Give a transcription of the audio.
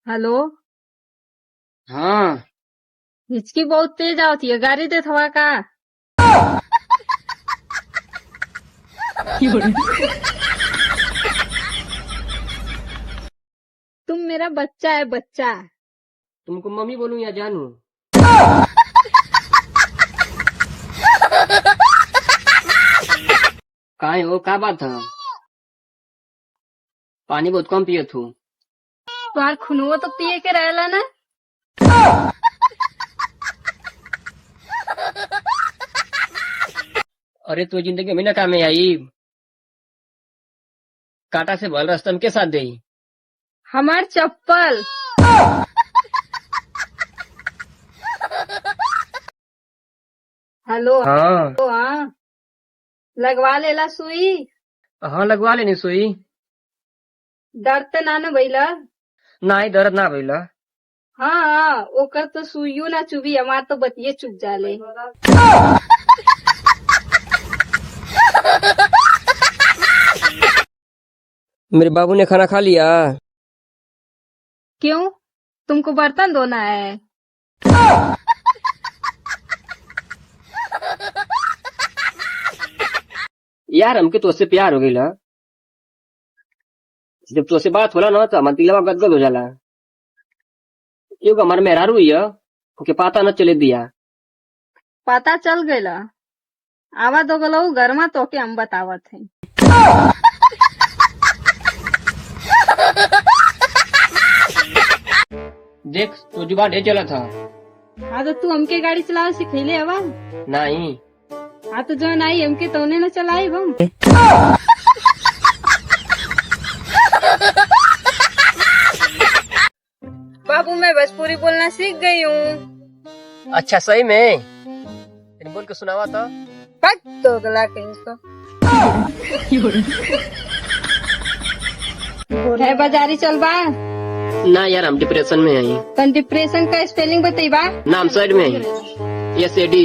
Hello. हाँ। हिचकी बहुत तेज आवती है, गाड़ी दे थवा का। तुम मेरा बच्चा है, बच्चा। तुमको मम्मी बोलूं या जानू? काहे हो, का बात है? पानी बहुत कम पियत हूँ। तुम्हार खुनवा तो पिए के रहेला ना। अरे तू जिंदगी में न काम में आई, कांटा से भल रास्ता में के साथ दे। हमार चप्पल। हेलो। हाँ। हाँ, लगवा लेला सुई। हाँ लगवा लेनी सुई। दर्द तो ना न भइला। ना ही दर्द ना भइला। हाँ हाँ, ओकर तो सुइयो ना चुभी, हमार तो बतिये चुभ जाले। मेरे बाबू ने खाना खा लिया? क्यों, तुमको बर्तन धोना है? यार हमके तो उससे प्यार हो गईला। जब तो उससे बात होला ना तो हमार दिलवा गदगद हो जाला। क्योंकि हमार मेहरारू हुई है, ओके पता न चले दिया। पता चल गईला। आवा दो गलो घर में तो के हम बतावत है। देख तो जुबान ढेर चला था। हाँ तो तू हमके गाड़ी चलावे सिखैले हवा। नहीं। हाँ तो जो नहीं हमके तो न चलाई हम। बाबू मैं भोजपुरी बोलना सीख गई हूँ। अच्छा सही में? तेरे बोल के सुनावा था। तो गला कहीं तो है बाजारी चल बा। ना यार हम डिप्रेशन में आई। तन डिप्रेशन का स्पेलिंग बताई बा। नाम साइड में है, SAD।